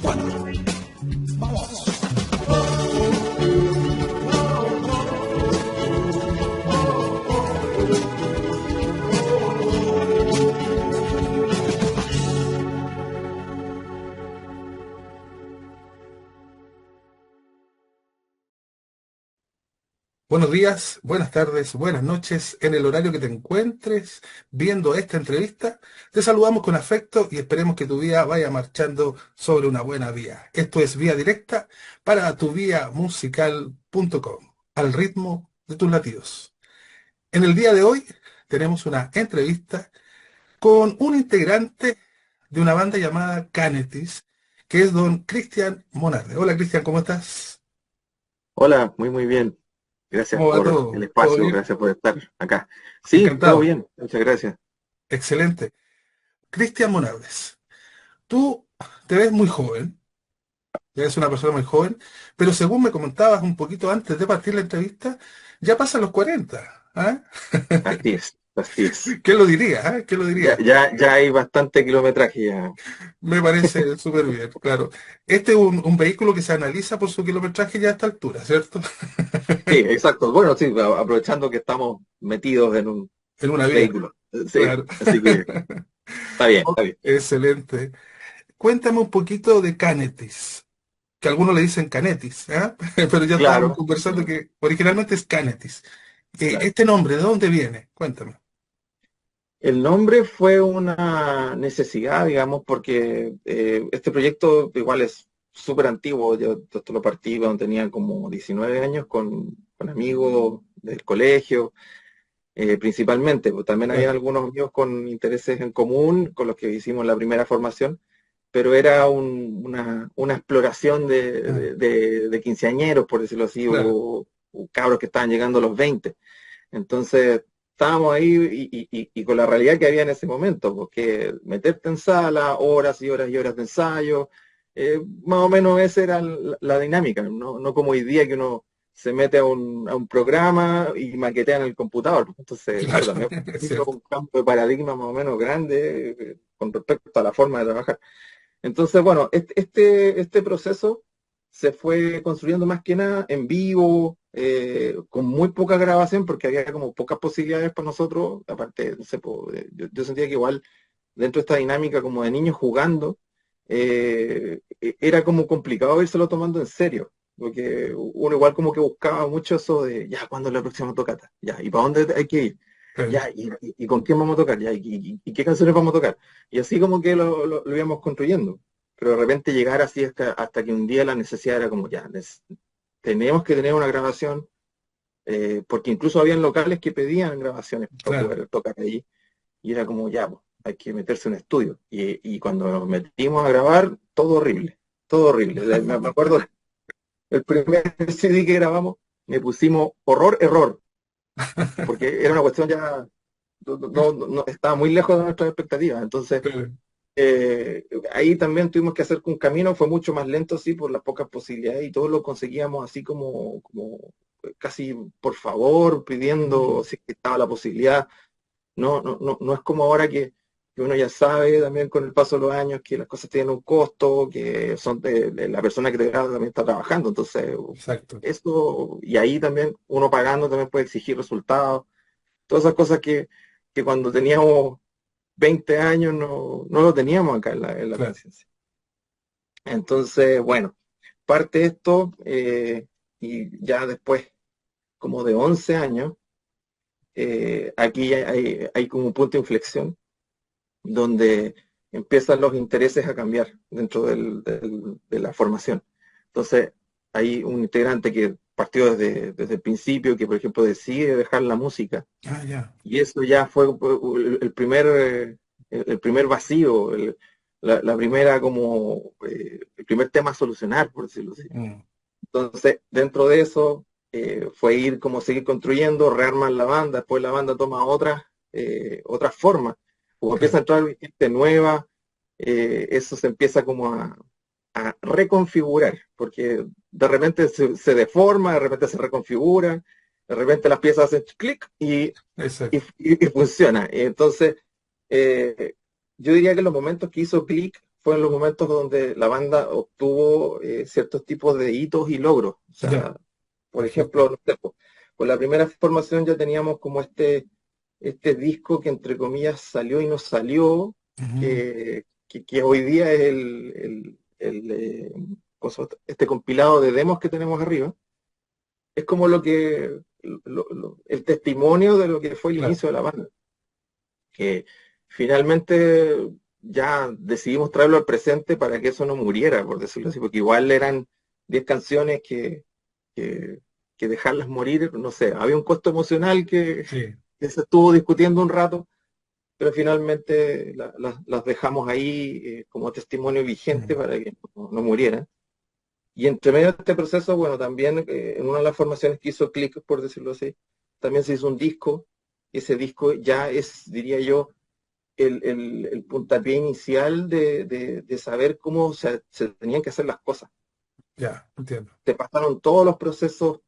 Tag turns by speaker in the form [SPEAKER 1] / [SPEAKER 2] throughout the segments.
[SPEAKER 1] 4. Vamos. Buenos días, buenas tardes, buenas noches. En el horario que te encuentres viendo esta entrevista, te saludamos con afecto y esperemos que tu día vaya marchando sobre una buena vía. Esto es Vía Directa para tuviamusical.com, al ritmo de tus latidos. En el día de hoy tenemos una entrevista con un integrante de una banda llamada Canetis, que es don Cristian Monarde. Hola Cristian, ¿cómo estás?
[SPEAKER 2] Hola, muy bien. Gracias
[SPEAKER 1] ¿Cómo va
[SPEAKER 2] por el
[SPEAKER 1] todo? ¿Todo
[SPEAKER 2] espacio,
[SPEAKER 1] bien?
[SPEAKER 2] gracias por estar acá. Sí, todo
[SPEAKER 1] Encantado.
[SPEAKER 2] bien, muchas gracias.
[SPEAKER 1] Excelente. Cristian Monardes, tú te ves muy joven, eres una persona muy joven, pero según me comentabas un poquito antes de partir la entrevista, ya pasan los 40. ¿Ah?
[SPEAKER 2] Así es, así es.
[SPEAKER 1] ¿Quién lo diría? ¿Ah? ¿Quién lo
[SPEAKER 2] Ya,
[SPEAKER 1] diría?
[SPEAKER 2] ya hay bastante kilometraje ya.
[SPEAKER 1] Me parece súper bien, claro. Este es un vehículo que se analiza por su kilometraje ya a esta altura, ¿cierto?
[SPEAKER 2] Sí, exacto. Bueno, sí, aprovechando que estamos metidos en un
[SPEAKER 1] En una vía,
[SPEAKER 2] vehículo. Sí,
[SPEAKER 1] claro.
[SPEAKER 2] así que está bien,
[SPEAKER 1] Oh,
[SPEAKER 2] está bien.
[SPEAKER 1] excelente. Cuéntame un poquito de Canetis, que algunos le dicen Canetis, ¿ah? Pero ya estábamos
[SPEAKER 2] Claro,
[SPEAKER 1] conversando
[SPEAKER 2] claro,
[SPEAKER 1] que originalmente es Canetis.
[SPEAKER 2] claro.
[SPEAKER 1] Este nombre, ¿de dónde viene? Cuéntame.
[SPEAKER 2] El nombre fue una necesidad, digamos, porque este proyecto igual es súper antiguo. Yo esto lo partí cuando tenía como 19 años con amigos del colegio, principalmente. Pues también había
[SPEAKER 1] Claro.
[SPEAKER 2] algunos amigos con intereses en común con los que hicimos la primera formación, pero era una exploración
[SPEAKER 1] Ah,
[SPEAKER 2] de quinceañeros, por decirlo así,
[SPEAKER 1] claro,
[SPEAKER 2] o cabros que estaban llegando a los 20. Entonces, estábamos ahí y con la realidad que había en ese momento, porque meterte en sala, horas y horas y horas de ensayo, más o menos esa era la dinámica, ¿no? No como hoy día que uno se mete a un programa y maquetea en el computador. Entonces,
[SPEAKER 1] claro,
[SPEAKER 2] eso también
[SPEAKER 1] es
[SPEAKER 2] hizo
[SPEAKER 1] cierto.
[SPEAKER 2] un cambio de paradigma más o menos grande con respecto a la forma de trabajar. Entonces, bueno, este proceso se fue construyendo más que nada en vivo, con muy poca grabación, porque había como pocas posibilidades para nosotros. Aparte, no sé, yo sentía que igual dentro de esta dinámica como de niños jugando, era como complicado írselo tomando en serio, porque uno igual como que buscaba mucho eso de, ya, ¿cuándo es la próxima tocata? Ya, ¿y para dónde hay que ir?
[SPEAKER 1] Claro.
[SPEAKER 2] Ya, ¿y con quién vamos a tocar? Ya, ¿y qué canciones vamos a tocar? Y así como que lo íbamos construyendo. Pero de repente llegar así hasta que un día la necesidad era como, ya, tenemos que tener una grabación, porque incluso habían locales que pedían grabaciones para
[SPEAKER 1] Claro.
[SPEAKER 2] poder tocar allí. Y era como, ya, pues, hay que meterse en un estudio. Y cuando nos metimos a grabar, todo horrible, todo horrible. Me acuerdo, el primer CD que grabamos, me pusimos horror, error, porque era una cuestión ya, estaba muy lejos de nuestras expectativas. Entonces,
[SPEAKER 1] Claro.
[SPEAKER 2] ahí también tuvimos que hacer un camino, fue mucho más lento, sí, por las pocas posibilidades, y todo lo conseguíamos así como casi por favor, pidiendo
[SPEAKER 1] Mm,
[SPEAKER 2] si estaba la posibilidad. No es como ahora que uno ya sabe también con el paso de los años que las cosas tienen un costo, que son de la persona que te graba también está trabajando. Entonces,
[SPEAKER 1] exacto.
[SPEAKER 2] eso, y ahí también uno pagando también puede exigir resultados. Todas esas cosas que cuando teníamos 20 años no lo teníamos acá en la
[SPEAKER 1] Claro.
[SPEAKER 2] conciencia. Entonces, bueno, parte de esto, y ya después como de 11 años, aquí hay como un punto de inflexión donde empiezan los intereses a cambiar dentro de la formación. Entonces, hay un integrante que partió desde el principio, que por ejemplo decide dejar la música,
[SPEAKER 1] Ah, ya.
[SPEAKER 2] y eso ya fue el primer vacío, la primera como, el primer tema a solucionar, por decirlo así.
[SPEAKER 1] Mm,
[SPEAKER 2] Entonces, dentro de eso, fue ir como seguir construyendo, rearmar la banda, después la banda toma otra forma, como empieza
[SPEAKER 1] claro.
[SPEAKER 2] a entrar gente nueva, eso se empieza como a reconfigurar, porque de repente se deforma, de repente se reconfigura, de repente las piezas hacen clic y,
[SPEAKER 1] Exacto.
[SPEAKER 2] y funciona. Entonces, eh, yo diría que los momentos que hizo clic fue en los momentos donde la banda obtuvo ciertos tipos de hitos y logros. O
[SPEAKER 1] Ya,
[SPEAKER 2] sea, por
[SPEAKER 1] perfecto.
[SPEAKER 2] ejemplo, no sé, con la primera formación ya teníamos como este disco que entre comillas salió y no salió,
[SPEAKER 1] Ujú.
[SPEAKER 2] que hoy día es este compilado de demos que tenemos arriba. Es como el testimonio de lo que fue el
[SPEAKER 1] Claro,
[SPEAKER 2] inicio de la banda, que finalmente ya decidimos traerlo al presente para que eso no muriera, por decirlo así, porque igual eran 10 canciones que, que dejarlas morir, no sé, había un costo emocional
[SPEAKER 1] sí.
[SPEAKER 2] que se estuvo discutiendo un rato, pero finalmente las dejamos ahí como testimonio vigente
[SPEAKER 1] Mm.
[SPEAKER 2] para que no murieran. Y entre medio de este proceso, bueno, también en una de las formaciones que hizo Click, por decirlo así, también se hizo un disco. Ese disco ya es, diría yo, el puntapié inicial de saber cómo se tenían que hacer las cosas.
[SPEAKER 1] Ya, entiendo.
[SPEAKER 2] Te pasaron todos los procesos.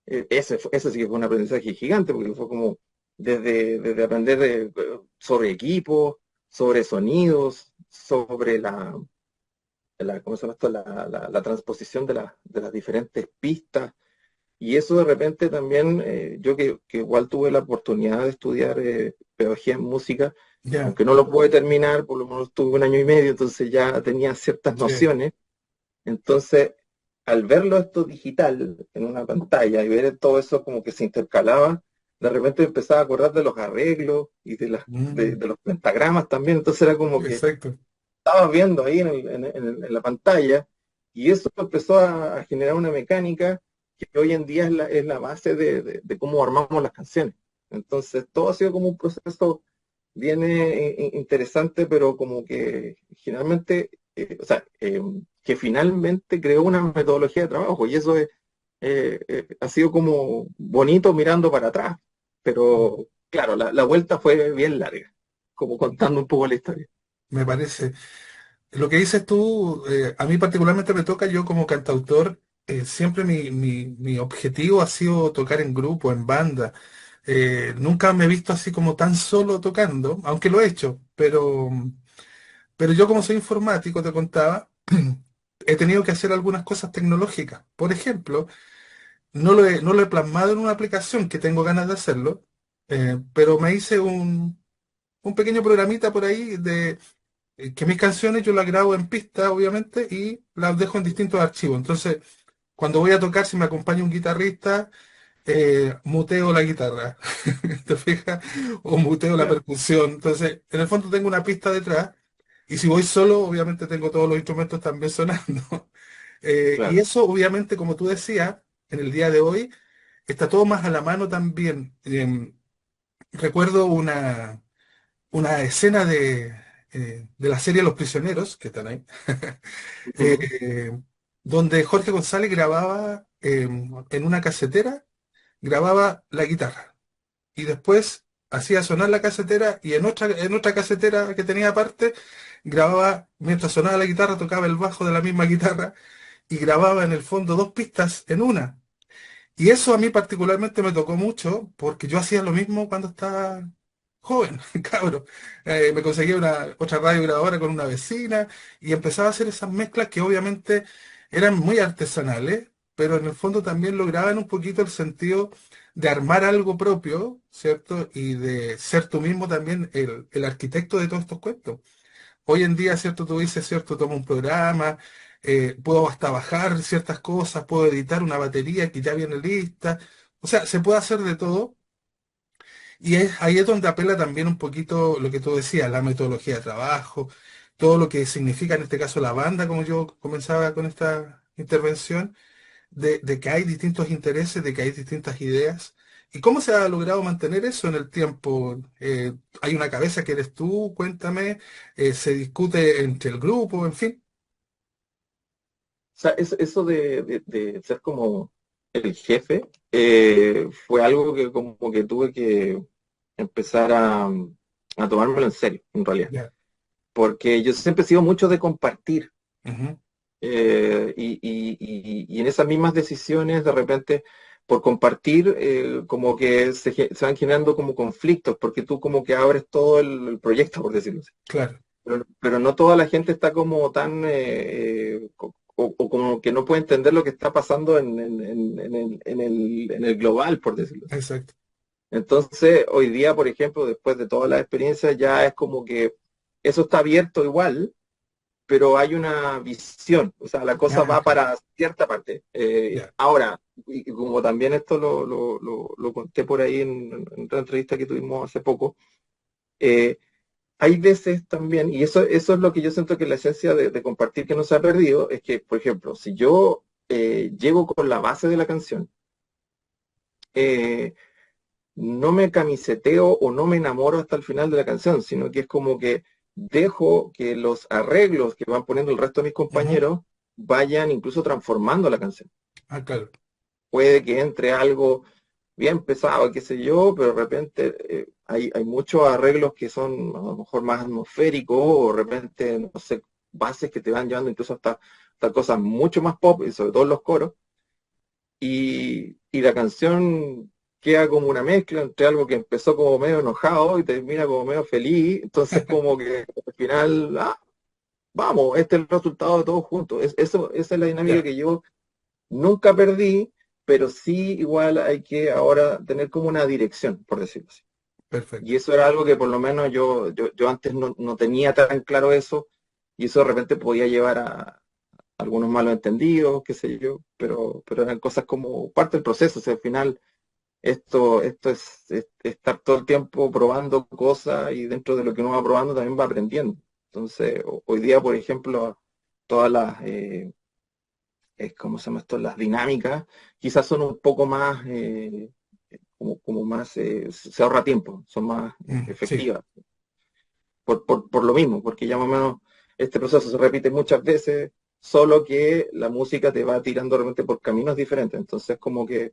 [SPEAKER 2] Ese sí que fue un aprendizaje gigante, porque fue como desde aprender sobre equipos, sobre sonidos, sobre ¿cómo se llama esto? La transposición de las diferentes pistas. Y eso de repente también, yo que igual tuve la oportunidad de estudiar pedagogía en música,
[SPEAKER 1] Ya,
[SPEAKER 2] aunque no lo pude terminar, por lo menos tuve un año y medio, entonces ya tenía ciertas
[SPEAKER 1] sí.
[SPEAKER 2] nociones. Entonces, al verlo esto digital en una pantalla y ver todo eso como que se intercalaba, de repente empezaba a acordar de los arreglos y
[SPEAKER 1] Mm,
[SPEAKER 2] de los pentagramas también. Entonces era como que
[SPEAKER 1] exacto.
[SPEAKER 2] estabas viendo ahí en la pantalla, y eso empezó a generar una mecánica que hoy en día es la base de cómo armamos las canciones. Entonces, todo ha sido como un proceso bien interesante, pero como que generalmente, o sea, que finalmente creó una metodología de trabajo, y eso ha sido como bonito mirando para atrás, pero claro, la vuelta fue bien larga, como contando un poco la historia.
[SPEAKER 1] Me parece. Lo que dices tú, a mí particularmente me toca, yo como cantautor, siempre mi objetivo ha sido tocar en grupo, en banda. Nunca me he visto así como tan solo tocando, aunque lo he hecho, pero yo como soy informático, te contaba, he tenido que hacer algunas cosas tecnológicas. Por ejemplo, no lo he plasmado en una aplicación que tengo ganas de hacerlo, pero me hice un pequeño programita por ahí que mis canciones yo las grabo en pista, obviamente, y las dejo en distintos archivos. Entonces, cuando voy a tocar, si me acompaña un guitarrista, muteo la guitarra, ¿te fijas? O muteo la
[SPEAKER 2] Claro,
[SPEAKER 1] percusión. Entonces, en el fondo tengo una pista detrás, y si voy solo, obviamente tengo todos los instrumentos también sonando. Y
[SPEAKER 2] claro.
[SPEAKER 1] eso, obviamente, como tú decías, en el día de hoy, está todo más a la mano también. Recuerdo una escena de la serie Los Prisioneros, que están ahí,
[SPEAKER 2] Ujú.
[SPEAKER 1] eh, donde Jorge González grababa en una casetera, grababa la guitarra y después hacía sonar la casetera y en otra casetera que tenía aparte, grababa, mientras sonaba la guitarra, tocaba el bajo de la misma guitarra y grababa en el fondo dos pistas en una. Y eso a mí particularmente me tocó mucho porque yo hacía lo mismo cuando estaba joven, cabro. Me conseguía una otra radio grabadora con una vecina y empezaba a hacer esas mezclas que obviamente eran muy artesanales, pero en el fondo también lograban un poquito el sentido de armar algo propio, ¿cierto? Y de ser tú mismo también el arquitecto de todos estos cuentos. Hoy en día, ¿cierto? Tú dices, ¿cierto? Tomo un programa, puedo hasta bajar ciertas cosas, puedo editar una batería que ya viene lista. O sea, se puede hacer de todo. Y ahí es donde apela también un poquito lo que tú decías, la metodología de trabajo, todo lo que significa en este caso la banda, como yo comenzaba con esta intervención, de que hay distintos intereses, de que hay distintas ideas. ¿Y cómo se ha logrado mantener eso en el tiempo? ¿Hay una cabeza que eres tú? Cuéntame. ¿Se discute entre el grupo? En fin.
[SPEAKER 2] O sea, eso de ser como el jefe fue algo que como que tuve que empezar a tomármelo en serio, en realidad.
[SPEAKER 1] Ya.
[SPEAKER 2] Porque yo siempre he sido mucho de compartir.
[SPEAKER 1] Ujú.
[SPEAKER 2] Y en esas mismas decisiones, de repente, por compartir, como que se van generando como conflictos, porque tú como que abres todo el proyecto, por decirlo así.
[SPEAKER 1] Claro.
[SPEAKER 2] pero no toda la gente está como tan, o como que no puede entender lo que está pasando en el global, por decirlo así.
[SPEAKER 1] Exacto.
[SPEAKER 2] Entonces, hoy día, por ejemplo, después de todas las experiencias, ya es como que eso está abierto igual, pero hay una visión, o sea, la cosa
[SPEAKER 1] Ah,
[SPEAKER 2] va para cierta parte.
[SPEAKER 1] ya.
[SPEAKER 2] Ahora, y como también esto lo conté por ahí en otra entrevista que tuvimos hace poco, eh, hay veces también, y eso es lo que yo siento que la esencia de compartir que no se ha perdido, es que, por ejemplo, si yo llego con la base de la canción, eh, no me camiseteo o no me enamoro hasta el final de la canción, sino que es como que dejo que los arreglos que van poniendo el resto de mis
[SPEAKER 1] Ujú.
[SPEAKER 2] compañeros vayan incluso transformando la canción.
[SPEAKER 1] Ah, claro.
[SPEAKER 2] Puede que entre algo bien pesado, qué sé yo, pero de repente hay muchos arreglos que son a lo mejor más atmosféricos o de repente, no sé, bases que te van llevando incluso hasta cosas mucho más pop, y sobre todo en los coros, y la canción queda como una mezcla entre algo que empezó como medio enojado y termina como medio feliz, entonces como que al final, vamos, este es el resultado de todos juntos. Esa es la dinámica
[SPEAKER 1] Ya,
[SPEAKER 2] que yo nunca perdí, pero sí igual hay que ahora tener como una dirección, por decirlo así. Y
[SPEAKER 1] perfecto.
[SPEAKER 2] eso era algo que por lo menos yo antes no tenía tan claro eso, y eso de repente podía llevar a algunos malos entendidos, qué sé yo, pero eran cosas como parte del proceso. O sea, al final esto es estar todo el tiempo probando cosas y dentro de lo que uno va probando también va aprendiendo. Entonces, hoy día, por ejemplo, todas las, ¿cómo se llama esto? Las dinámicas quizás son un poco más, como más, se ahorra tiempo, son más
[SPEAKER 1] Sí,
[SPEAKER 2] efectivas, por lo mismo, porque ya más o menos este proceso se repite muchas veces, solo que la música te va tirando realmente por caminos diferentes. Entonces, como que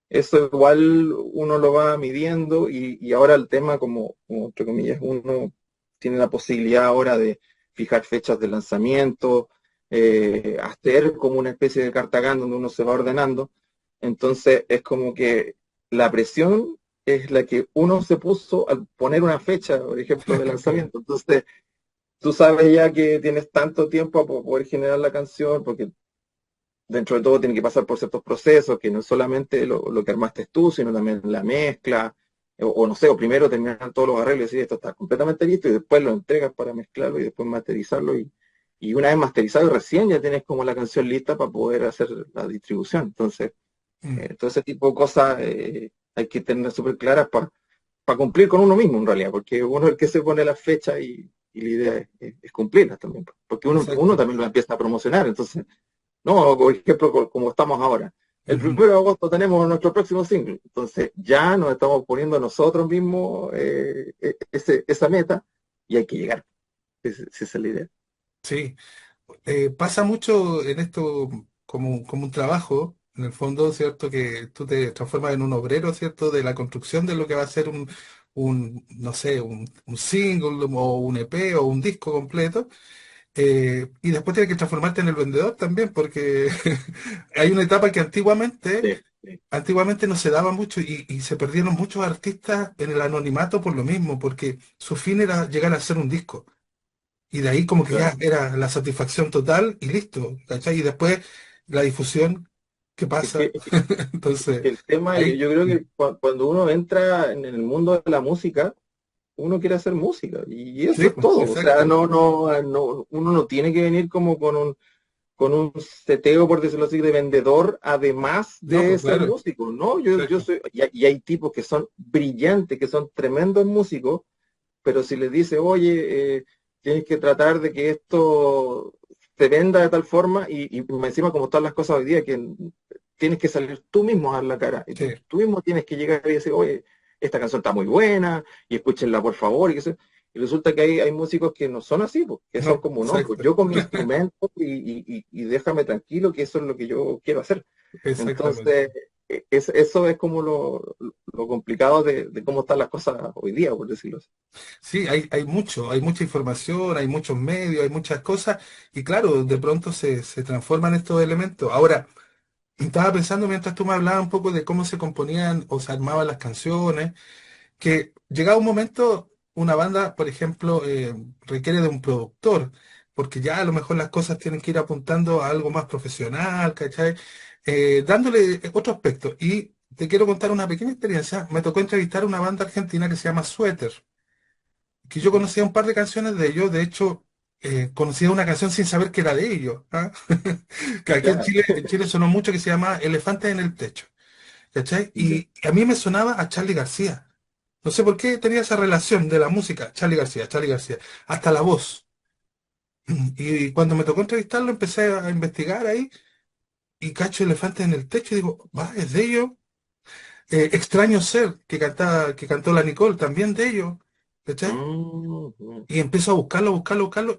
[SPEAKER 2] eso igual uno lo va midiendo y ahora el tema, como entre comillas, uno tiene la posibilidad ahora de fijar fechas de lanzamiento, hacer como una especie de cartagán donde uno se va ordenando. Entonces es como que la presión es la que uno se puso al poner una fecha, por ejemplo, de
[SPEAKER 1] claro.
[SPEAKER 2] lanzamiento. Entonces tú sabes ya que tienes tanto tiempo para poder generar la canción, porque dentro de todo tiene que pasar por ciertos procesos, que no es solamente lo que armaste tú, sino también la mezcla, o no sé, o primero terminar todos los arreglos y decir esto está completamente listo y después lo entregas para mezclarlo y después masterizarlo y una vez masterizado recién ya tienes como la canción lista para poder hacer la distribución. Entonces,
[SPEAKER 1] Mm,
[SPEAKER 2] todo ese tipo de cosas hay que tener súper claras para cumplir con uno mismo en realidad, porque uno es el que se pone la fecha y la idea es cumplirlas también, porque uno
[SPEAKER 1] exacto.
[SPEAKER 2] también lo empieza a promocionar, entonces no, por ejemplo, como estamos ahora. El
[SPEAKER 1] Ujú.
[SPEAKER 2] 1 de agosto tenemos nuestro próximo single. Entonces ya nos estamos poniendo nosotros mismos esa meta y hay que llegar. Esa es la idea.
[SPEAKER 1] Sí. Pasa mucho en esto como un trabajo, en el fondo, ¿cierto? Que tú te transformas en un obrero, ¿cierto? De la construcción de lo que va a ser no sé, un single o un EP o un disco completo. Y después tienes que transformarte en el vendedor también, porque hay una etapa que
[SPEAKER 2] Sí, sí,
[SPEAKER 1] antiguamente no se daba mucho y se perdieron muchos artistas en el anonimato por lo mismo, porque su fin era llegar a hacer un disco. Y de ahí como que ya
[SPEAKER 2] claro.
[SPEAKER 1] era la satisfacción total y listo, ¿cachai? Y después la difusión, ¿qué
[SPEAKER 2] Es que,
[SPEAKER 1] pasa?
[SPEAKER 2] es
[SPEAKER 1] Entonces,
[SPEAKER 2] que el tema,
[SPEAKER 1] ahí,
[SPEAKER 2] yo creo que cuando uno entra en el mundo de la música, uno quiere hacer música y eso
[SPEAKER 1] sí,
[SPEAKER 2] es
[SPEAKER 1] pues,
[SPEAKER 2] todo. O sea,
[SPEAKER 1] exacto.
[SPEAKER 2] uno no tiene que venir como con un seteo, por decirlo así, de vendedor, además
[SPEAKER 1] No,
[SPEAKER 2] de
[SPEAKER 1] pues
[SPEAKER 2] ser
[SPEAKER 1] claro,
[SPEAKER 2] músico, ¿no? Yo
[SPEAKER 1] exacto.
[SPEAKER 2] soy, y hay tipos que son brillantes, que son tremendos músicos, pero si les dice, oye, tienes que tratar de que esto se venda de tal forma, y encima como están las cosas hoy día, que tienes que salir tú mismo a dar la cara, y
[SPEAKER 1] Sí,
[SPEAKER 2] tú mismo tienes que llegar y decir, oye, esta canción está muy buena, y escúchenla por favor, y resulta que hay músicos que no son así, pues, que son
[SPEAKER 1] no,
[SPEAKER 2] como, no, pues
[SPEAKER 1] exacto.
[SPEAKER 2] yo con mi instrumento y déjame tranquilo que eso es lo que yo quiero hacer.
[SPEAKER 1] Exactamente.
[SPEAKER 2] Entonces, eso es como lo complicado de cómo están las cosas hoy día, por decirlo así.
[SPEAKER 1] Sí, hay mucha información, hay muchos medios, hay muchas cosas, y claro, de pronto se transforman estos elementos. Ahora, estaba pensando mientras tú me hablabas un poco de cómo se componían o se armaban las canciones, que llegaba un momento. una banda, por ejemplo, requiere de un productor, porque ya a lo mejor las cosas tienen que ir apuntando a algo más profesional, ¿cachai? Dándole otro aspecto. Y te quiero contar una pequeña experiencia. Me tocó entrevistar a una banda argentina que se llama Suéter, que yo conocía un par de canciones de ellos. De hecho, conocía una canción sin saber que era de ellos. ¿Ah? Que aquí
[SPEAKER 2] Ya,
[SPEAKER 1] En Chile sonó mucho, que se llama Elefantes en el Techo. ¿Cachai?
[SPEAKER 2] ya.
[SPEAKER 1] Y a mí me sonaba a Charly García. No sé por qué tenía esa relación de la música, Charly García, hasta la voz. Y cuando me tocó entrevistarlo, empecé a investigar ahí y cacho Elefantes en el Techo y digo, va, es de ellos. Extraño Ser, que cantó la Nicole, también de ellos. ¿Cachai?
[SPEAKER 2] Mm, mm.
[SPEAKER 1] Y empiezo a buscarlo,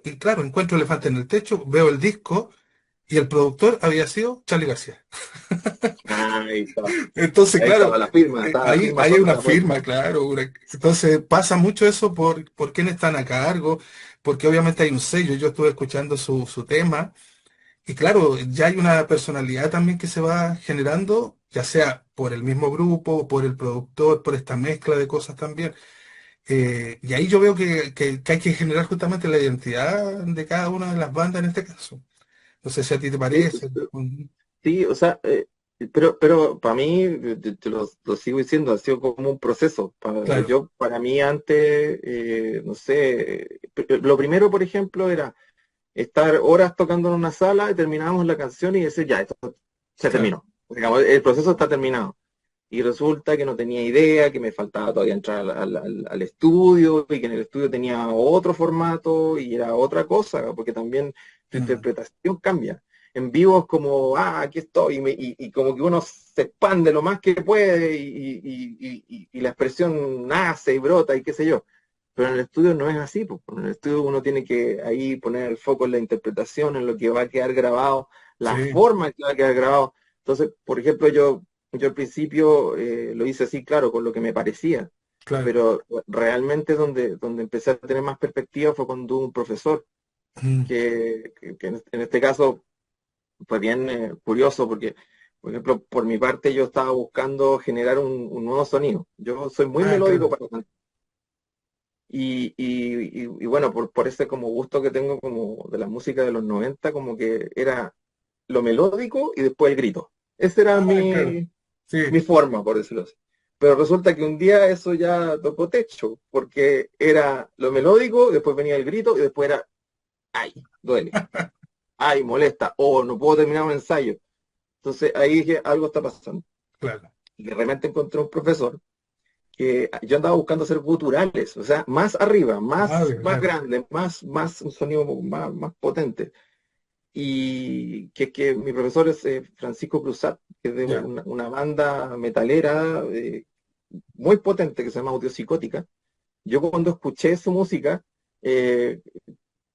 [SPEAKER 1] y claro, encuentro Elefante en el Techo, veo el disco y el productor había sido Charly García. Entonces,
[SPEAKER 2] Ahí
[SPEAKER 1] claro,
[SPEAKER 2] estaba la
[SPEAKER 1] ahí
[SPEAKER 2] firma
[SPEAKER 1] hay una
[SPEAKER 2] sonora puesta.
[SPEAKER 1] firma, claro. Entonces pasa mucho eso por quién están a cargo, porque obviamente hay un sello. Yo estuve escuchando su tema y claro, ya hay una personalidad también que se va generando, ya sea por el mismo grupo, por el productor, por esta mezcla de cosas también. Y ahí yo veo que hay que generar justamente la identidad de cada una de las bandas en este caso. No sé si a ti te
[SPEAKER 2] Sí,
[SPEAKER 1] parece.
[SPEAKER 2] sí, o sea, pero para mí, lo sigo diciendo, ha sido como un proceso.
[SPEAKER 1] Claro.
[SPEAKER 2] Para mí antes, no sé, lo primero, por ejemplo, era estar horas tocando en una sala y terminábamos la canción y decir, ya, esto se
[SPEAKER 1] Claro.
[SPEAKER 2] terminó. Digamos, el proceso está terminado. Y resulta que no tenía idea, que me faltaba todavía entrar al estudio y que en el estudio tenía otro formato y era otra cosa, porque también tu
[SPEAKER 1] Mm,
[SPEAKER 2] interpretación cambia. En vivo es como, aquí estoy, y como que uno se expande lo más que puede y la expresión nace y brota y qué sé yo. Pero en el estudio no es así, pues. En el estudio uno tiene que ahí poner el foco en la interpretación, en lo que va a quedar grabado, la
[SPEAKER 1] sí,
[SPEAKER 2] forma en que va a quedar grabado. Entonces, por ejemplo, yo al principio lo hice así, claro, con lo que me parecía,
[SPEAKER 1] claro.
[SPEAKER 2] pero realmente donde empecé a tener más perspectiva fue cuando un profesor,
[SPEAKER 1] Mm,
[SPEAKER 2] que en este caso fue bien curioso, porque, por ejemplo, por mi parte yo estaba buscando generar un nuevo sonido. Yo soy muy melódico
[SPEAKER 1] claro.
[SPEAKER 2] para cantar. Y bueno, por ese como gusto que tengo como de la música de los 90 como que era lo melódico y después el grito. Esa era
[SPEAKER 1] Claro.
[SPEAKER 2] mi
[SPEAKER 1] Sí.
[SPEAKER 2] forma, por decirlo así. Pero resulta que un día eso ya tocó techo, porque era lo melódico, después venía el grito y después era, ay, duele, ay, molesta, o no puedo terminar un ensayo. Entonces ahí dije, algo está pasando.
[SPEAKER 1] Claro.
[SPEAKER 2] Y de repente encontré un profesor que yo andaba buscando hacer guturales, o sea, más arriba,
[SPEAKER 1] Ah,
[SPEAKER 2] más
[SPEAKER 1] verdad.
[SPEAKER 2] grande, un sonido más potente. Y que mi profesor es Francisco Cruzat, que es de
[SPEAKER 1] Ya.
[SPEAKER 2] una banda metalera muy potente que se llama Audiopsicótica. Yo cuando escuché su música, eh,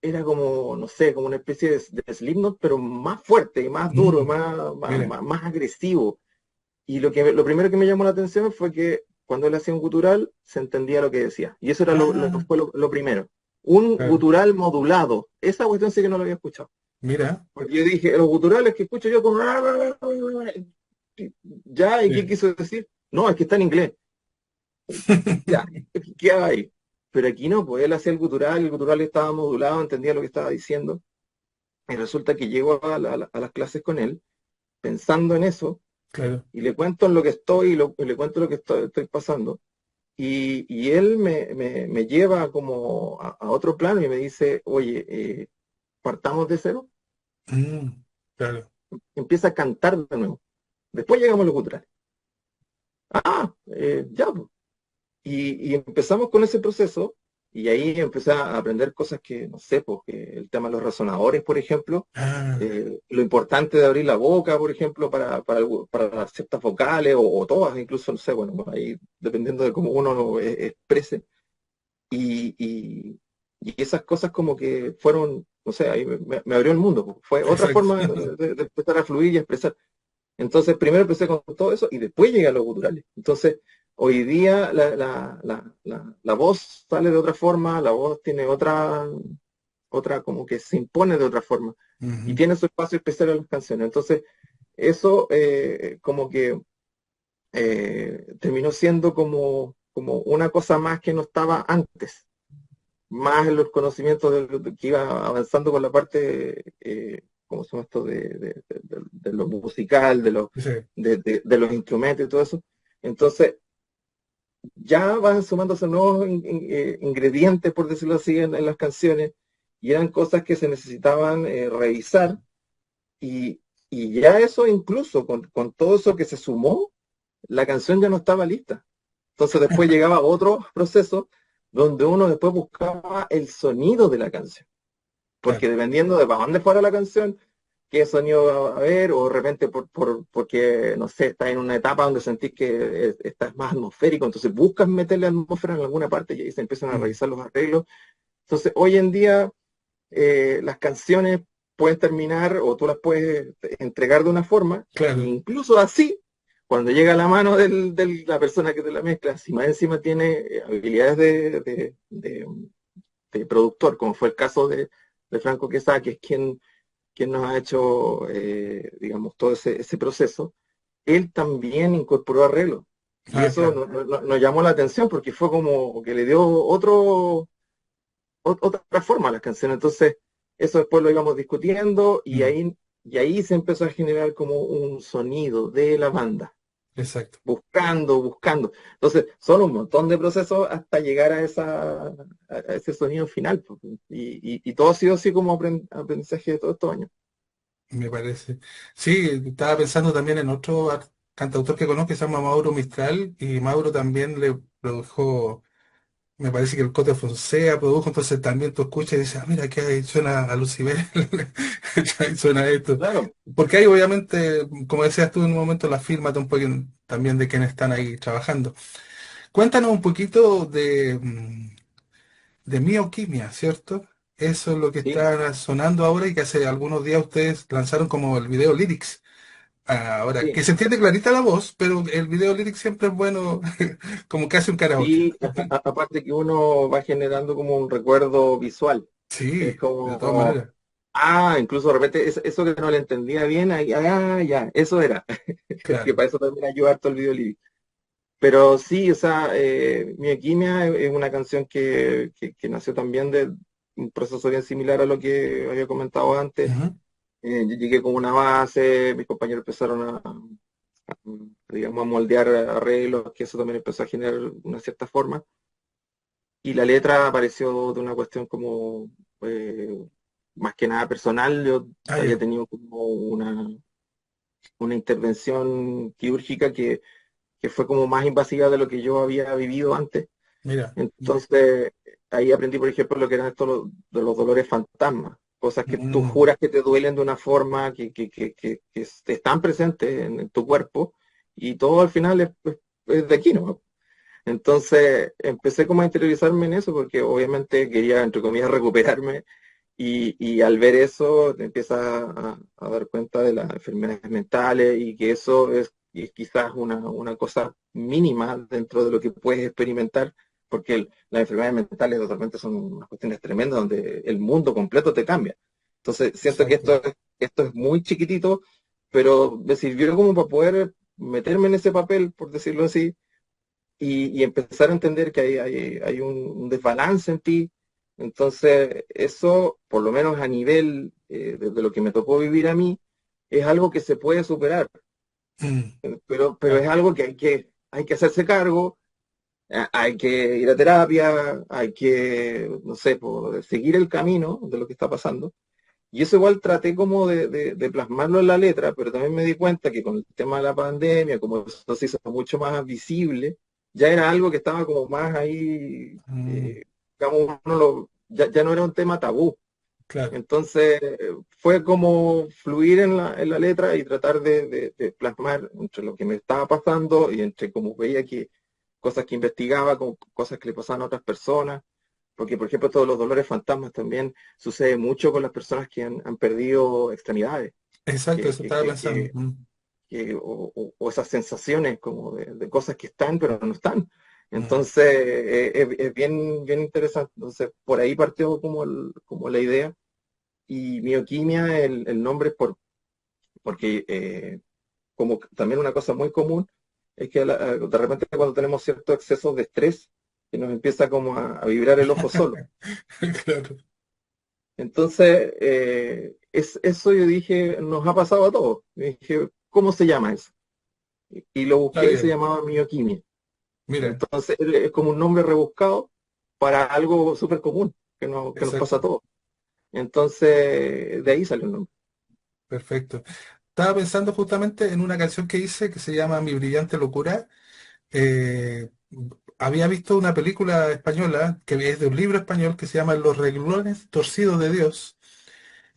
[SPEAKER 2] era como, no sé, como una especie de Slipknot, pero más fuerte y más duro,
[SPEAKER 1] Mm, mira.
[SPEAKER 2] más agresivo. Y lo primero que me llamó la atención fue que cuando él hacía un gutural, se entendía lo que decía. Y eso era
[SPEAKER 1] Ah,
[SPEAKER 2] fue lo primero. Un
[SPEAKER 1] claro.
[SPEAKER 2] gutural modulado. Esa cuestión sí que no lo había escuchado.
[SPEAKER 1] Mira.
[SPEAKER 2] Porque yo dije, los guturales que escucho yo como... Ya, ¿y qué
[SPEAKER 1] Sí.
[SPEAKER 2] quiso decir? No, es que está en inglés. Ya, ¿qué hay? Pero aquí no, pues él hacía el gutural estaba modulado, entendía lo que estaba diciendo. Y resulta que llego a las clases con él, pensando en eso,
[SPEAKER 1] Claro.
[SPEAKER 2] y le cuento en lo que estoy, le cuento lo que estoy pasando. Y él me lleva como a otro plano y me dice, oye, partamos de cero,
[SPEAKER 1] Mm, claro.
[SPEAKER 2] empieza a cantar de nuevo. Después llegamos a los guturales. Ya, pues. Y empezamos con ese proceso y ahí empecé a aprender cosas que, no sé, porque el tema de los resonadores, por ejemplo,
[SPEAKER 1] Ah,
[SPEAKER 2] lo importante de abrir la boca, por ejemplo, para ciertas vocales o todas, incluso, no sé, bueno, ahí dependiendo de cómo uno lo exprese. Y, y, y esas cosas como que fueron, no sé, ahí me abrió el mundo, pues. Fue otra
[SPEAKER 1] exacto.
[SPEAKER 2] forma de empezar a fluir y expresar. Entonces, primero empecé con todo eso y después llegué a los guturales. Entonces, hoy día la voz sale de otra forma, la voz tiene otra como que se impone de otra forma y
[SPEAKER 1] Ujú,
[SPEAKER 2] tiene su espacio especial en las canciones. Entonces, eso como que terminó siendo como una cosa más que no estaba antes. más en los conocimientos que iba avanzando con la parte, ¿cómo se llama esto? De lo musical,
[SPEAKER 1] Sí,
[SPEAKER 2] de los instrumentos y todo eso. Entonces, ya van sumándose nuevos ingredientes, por decirlo así, en las canciones, y eran cosas que se necesitaban revisar, y, y ya eso incluso, con todo eso que se sumó, la canción ya no estaba lista. Entonces después llegaba otro proceso donde uno después buscaba el sonido de la canción, porque
[SPEAKER 1] claro.
[SPEAKER 2] dependiendo de para dónde fuera la canción, qué sonido va a haber, o de repente porque, no sé, estás en una etapa donde sentís que estás más atmosférico, entonces buscas meterle atmósfera en alguna parte y ahí se empiezan a
[SPEAKER 1] Mm,
[SPEAKER 2] revisar los arreglos. Entonces, hoy en día las canciones pueden terminar o tú las puedes entregar de una forma, e
[SPEAKER 1] claro,
[SPEAKER 2] incluso así, cuando llega a la mano de la persona que te la mezcla, si más encima tiene habilidades de productor, como fue el caso de Franco Quesada, que es quien nos ha hecho, digamos, todo ese proceso, él también incorporó arreglos. Y
[SPEAKER 1] ah,
[SPEAKER 2] eso
[SPEAKER 1] claro.
[SPEAKER 2] nos llamó la atención porque fue como que le dio otra forma a las canciones. Entonces, eso después lo íbamos discutiendo
[SPEAKER 1] Mm,
[SPEAKER 2] y ahí se empezó a generar como un sonido de la banda,
[SPEAKER 1] exacto.
[SPEAKER 2] buscando. Entonces, son un montón de procesos hasta llegar a ese sonido final, pues. Y todo ha sido así como aprendizaje de todos estos años.
[SPEAKER 1] Me parece. Sí, estaba pensando también en otro cantautor que conozco que se llama Mauro Mistral y Mauro también le produjo, me parece que el Cote Fonseca produjo, entonces también tú escuchas y dices, ah, mira, que ahí suena a Lucibel, ahí suena esto.
[SPEAKER 2] Claro,
[SPEAKER 1] Porque hay obviamente, como decías tú en un momento, la firma un poco también de quienes están ahí trabajando. Cuéntanos un poquito de Mioquimia, ¿cierto? Eso es lo que
[SPEAKER 2] sí,
[SPEAKER 1] está sonando ahora y que hace algunos días ustedes lanzaron como el video lyrics. Ahora, que
[SPEAKER 2] sí.
[SPEAKER 1] se entiende clarita la voz, pero el video lyrics siempre es bueno, como casi un karaoke.
[SPEAKER 2] Sí, aparte que uno va generando como un recuerdo visual. Es
[SPEAKER 1] Sí, de todas
[SPEAKER 2] como,
[SPEAKER 1] maneras,
[SPEAKER 2] incluso de repente eso que no le entendía bien, ya, eso era. Que
[SPEAKER 1] claro.
[SPEAKER 2] para eso también ayuda harto el video lyric. Pero sí, o sea, Mi Alquimia es una canción que nació también de un proceso bien similar a lo que había comentado antes.
[SPEAKER 1] Ujú.
[SPEAKER 2] Yo llegué con una base, mis compañeros empezaron digamos, a moldear arreglos, que eso también empezó a generar una cierta forma. Y la letra apareció de una cuestión como, más que nada personal. Yo
[SPEAKER 1] Ah,
[SPEAKER 2] había
[SPEAKER 1] ya,
[SPEAKER 2] tenido como una intervención quirúrgica que fue como más invasiva de lo que yo había vivido antes.
[SPEAKER 1] mira.
[SPEAKER 2] Entonces, ahí aprendí, por ejemplo, lo que eran estos de los dolores fantasmas, cosas que tú
[SPEAKER 1] Mm,
[SPEAKER 2] juras que te duelen de una forma que están presentes en tu cuerpo, y todo al final es de aquí, ¿no? Entonces, empecé como a interiorizarme en eso, porque obviamente quería, entre comillas, recuperarme, y al ver eso te empiezas a dar cuenta de las enfermedades mentales, y que eso es quizás una cosa mínima dentro de lo que puedes experimentar, porque las enfermedades mentales totalmente son unas cuestiones tremendas donde el mundo completo te cambia. Entonces siento que
[SPEAKER 1] exacto.
[SPEAKER 2] esto es muy chiquitito, pero me sirvió como para poder meterme en ese papel, por decirlo así, y empezar a entender que hay un desbalance en ti. Entonces, eso, por lo menos a nivel de lo que me tocó vivir a mí, es algo que se puede superar,
[SPEAKER 1] Mm,
[SPEAKER 2] pero es
[SPEAKER 1] claro.
[SPEAKER 2] algo que hay que hacerse cargo, hay que ir a terapia, hay que, no sé, seguir el camino de lo que está pasando. Y eso igual traté como de plasmarlo en la letra, pero también me di cuenta que con el tema de la pandemia, como eso se hizo mucho más visible, ya era algo que estaba como más ahí,
[SPEAKER 1] Mm,
[SPEAKER 2] digamos, ya no era un tema tabú.
[SPEAKER 1] claro.
[SPEAKER 2] Entonces fue como fluir en la letra y tratar de plasmar entre lo que me estaba pasando y entre como veía que cosas que investigaba, con cosas que le pasaban a otras personas, porque por ejemplo todos los dolores fantasmas también sucede mucho con las personas que han perdido extremidades,
[SPEAKER 1] Exacto,
[SPEAKER 2] que,
[SPEAKER 1] eso
[SPEAKER 2] que,
[SPEAKER 1] estaba
[SPEAKER 2] que,
[SPEAKER 1] pensando.
[SPEAKER 2] que- que- o esas sensaciones como de cosas que están pero no están.
[SPEAKER 1] Mm,
[SPEAKER 2] Entonces es bien, bien interesante. Entonces por ahí partió como la idea. Y Mioquimia, el nombre es porque como también una cosa muy común es que de repente cuando tenemos ciertos excesos de estrés, que nos empieza como a vibrar el ojo solo.
[SPEAKER 1] Claro,
[SPEAKER 2] Entonces, eso yo dije, nos ha pasado a todos. Y dije, ¿cómo se llama eso? Y lo
[SPEAKER 1] está
[SPEAKER 2] busqué y se
[SPEAKER 1] bien.
[SPEAKER 2] llamaba mioquimia.
[SPEAKER 1] Mira,
[SPEAKER 2] Entonces, es como un nombre rebuscado para algo súper común que nos pasa a
[SPEAKER 1] exacto,
[SPEAKER 2] todos. Entonces, de ahí salió el nombre.
[SPEAKER 1] perfecto. Estaba pensando justamente en una canción que hice que se llama Mi brillante locura. Eh, Había visto una película española que es de un libro español que se llama Los renglones torcidos de Dios,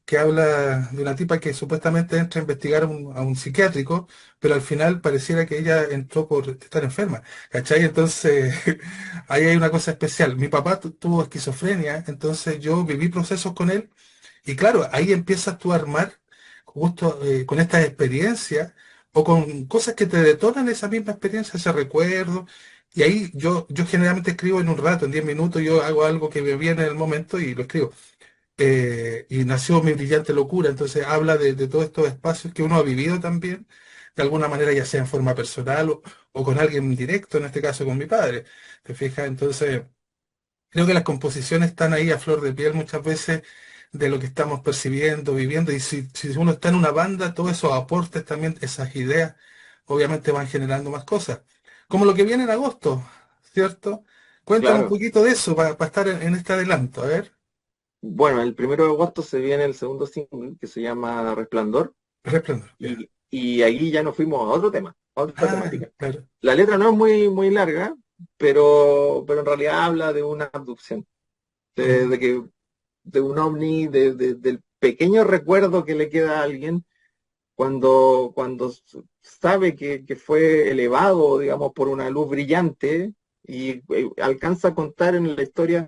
[SPEAKER 1] que habla de una tipa que supuestamente entra a investigar a un psiquiátrico, pero al final pareciera que ella entró por estar enferma, ¿cachai? Entonces, ahí hay una cosa especial. Mi papá tuvo esquizofrenia, entonces yo viví procesos con él, y claro, ahí empiezas tú a armar justo con estas experiencias o con cosas que te detonan esa misma experiencia, ese recuerdo. Y ahí yo generalmente escribo en un rato, en 10 minutos, yo hago algo que me viene en el momento y lo escribo. Y nació Mi brillante locura, entonces habla de todos estos espacios que uno ha vivido también, de alguna manera, ya sea en forma personal o con alguien directo, en este caso con mi padre. ¿Te fijas? Entonces, creo que las composiciones están ahí a flor de piel muchas veces de lo que estamos percibiendo, viviendo, y si uno está en una banda, todos esos aportes también, esas ideas, obviamente van generando más cosas. Como lo que viene en agosto, ¿cierto? Cuéntame un
[SPEAKER 2] Claro.
[SPEAKER 1] poquito de eso para estar en este adelanto, a ver.
[SPEAKER 2] Bueno, el 1 de agosto se viene el segundo single que se llama Resplandor
[SPEAKER 1] Resplandor, ya.
[SPEAKER 2] y ahí ya nos fuimos a otro tema, a otra
[SPEAKER 1] Ah,
[SPEAKER 2] temática.
[SPEAKER 1] claro.
[SPEAKER 2] La letra no es muy larga, pero en realidad habla de una abducción,
[SPEAKER 1] Mm.
[SPEAKER 2] de que de un ovni, del pequeño recuerdo que le queda a alguien cuando sabe que fue elevado, digamos, por una luz brillante y alcanza a contar en la historia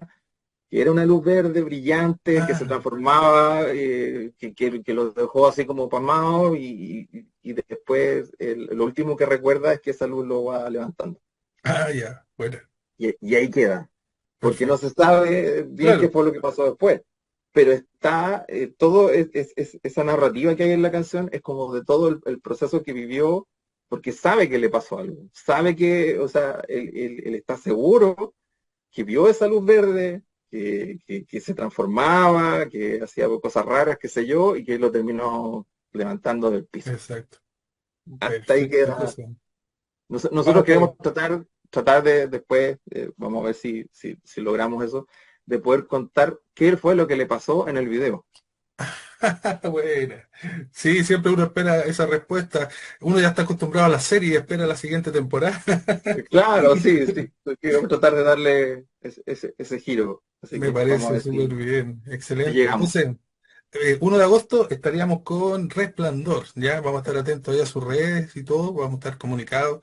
[SPEAKER 2] que era una luz verde brillante que se
[SPEAKER 1] Ah,
[SPEAKER 2] transformaba, que lo dejó así como pasmado y después lo último que recuerda es que esa luz lo va levantando.
[SPEAKER 1] ya, bueno,
[SPEAKER 2] Y ahí queda, porque no
[SPEAKER 1] perfecto.
[SPEAKER 2] se sabe bien qué
[SPEAKER 1] Claro.
[SPEAKER 2] fue lo que pasó después. Pero está todo esa narrativa que hay en la canción es como de todo el proceso que vivió, porque sabe que le pasó algo, sabe que, o sea, él está seguro que vio esa luz verde, que se transformaba, que hacía cosas raras, qué sé yo, y que lo terminó levantando del piso.
[SPEAKER 1] Exacto.
[SPEAKER 2] Hasta ahí
[SPEAKER 1] Perfecto,
[SPEAKER 2] queda.
[SPEAKER 1] José. Vamos a
[SPEAKER 2] Nosotros queremos
[SPEAKER 1] estar.
[SPEAKER 2] tratar de después, vamos a ver si logramos eso, de poder contar qué fue lo que le pasó en el video.
[SPEAKER 1] Buena. Sí, siempre uno espera esa respuesta. Uno ya está acostumbrado a la serie y espera la siguiente temporada.
[SPEAKER 2] Claro, sí, queremos tratar de darle ese giro. Así
[SPEAKER 1] Me
[SPEAKER 2] que vamos a
[SPEAKER 1] parece
[SPEAKER 2] ver
[SPEAKER 1] súper bien.
[SPEAKER 2] si
[SPEAKER 1] Excelente.
[SPEAKER 2] llegamos.
[SPEAKER 1] Entonces, 1 de agosto estaríamos con Resplandor, ¿ya? Vamos a estar atentos ahí a sus redes y todo, vamos a estar comunicados.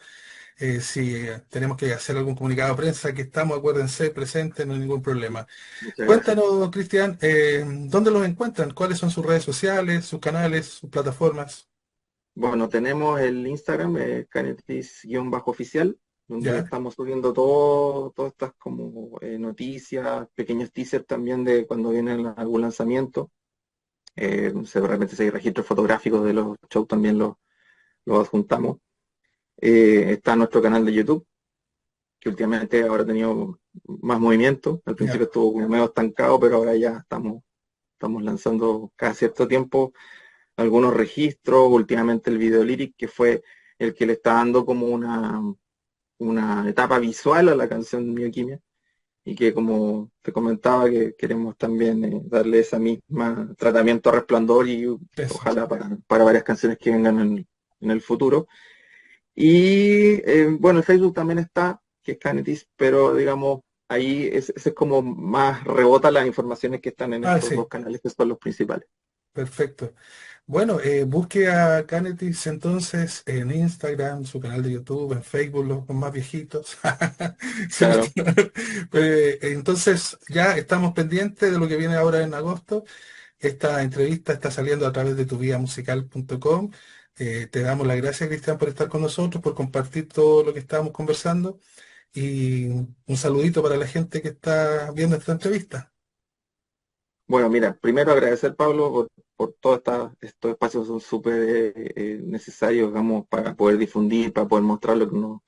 [SPEAKER 1] Si tenemos que hacer algún comunicado de prensa, que estamos, acuérdense, presentes, no hay ningún problema.
[SPEAKER 2] Muchas gracias.
[SPEAKER 1] Cuéntanos, Cristian, ¿dónde los encuentran? ¿Cuáles son sus redes sociales, sus canales, sus plataformas?
[SPEAKER 2] Bueno, tenemos el Instagram, canetis-oficial, donde
[SPEAKER 1] ¿Ya?
[SPEAKER 2] estamos subiendo todas estas como noticias, pequeños teasers también de cuando viene algún lanzamiento. De repente si hay registros fotográficos de los shows también los adjuntamos. Está nuestro canal de YouTube, que últimamente ahora ha tenido más movimiento. Al principio
[SPEAKER 1] Ya.
[SPEAKER 2] estuvo como medio estancado, pero ahora ya estamos lanzando cada cierto tiempo algunos registros, últimamente el video lyric, que fue el que le está dando como una etapa visual a la canción Bioquímica, y que como te comentaba, que queremos también darle esa misma tratamiento a Resplandor y
[SPEAKER 1] Eso.
[SPEAKER 2] ojalá para varias canciones que vengan en el futuro. Y bueno, el Facebook también está, que es Canetis, pero digamos, ahí ese es como más rebota las informaciones que están en
[SPEAKER 1] Ah,
[SPEAKER 2] estos dos
[SPEAKER 1] sí.
[SPEAKER 2] canales que son los principales.
[SPEAKER 1] Perfecto. Bueno, busque a Canetis entonces en Instagram, su canal de YouTube, en Facebook, los más viejitos. ¿Cierto?
[SPEAKER 2] Claro.
[SPEAKER 1] Entonces ya estamos pendientes de lo que viene ahora en agosto. Esta entrevista está saliendo a través de tuvidamusical.com. Te damos las gracias, Cristian, por estar con nosotros, por compartir todo lo que estábamos conversando. Y un saludito para la gente que está viendo esta entrevista.
[SPEAKER 2] Bueno, mira, primero agradecer, Pablo, por todos estos espacios son súper necesarios, digamos, para poder difundir, para poder mostrar lo que uno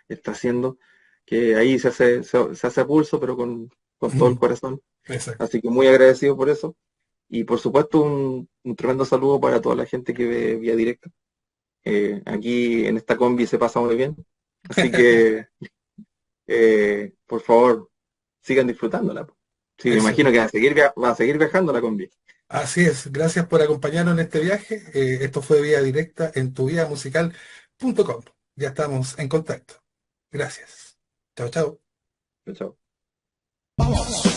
[SPEAKER 2] está haciendo. que ahí se hace pulso, pero con todo el
[SPEAKER 1] Mm,
[SPEAKER 2] corazón.
[SPEAKER 1] exacto.
[SPEAKER 2] Así que muy agradecido por eso. Y por supuesto un tremendo saludo para toda la gente que ve vía directa. Aquí en esta combi se pasa muy bien. Así que, por favor, sigan disfrutándola. Sí, me
[SPEAKER 1] Eso.
[SPEAKER 2] imagino que va a seguir viajando la combi.
[SPEAKER 1] Así es. Gracias por acompañarnos en este viaje. Esto fue Vía Directa en tuvidamusical.com. Ya estamos en contacto. Gracias. Chao, chao.
[SPEAKER 2] Chao.
[SPEAKER 1] Vamos.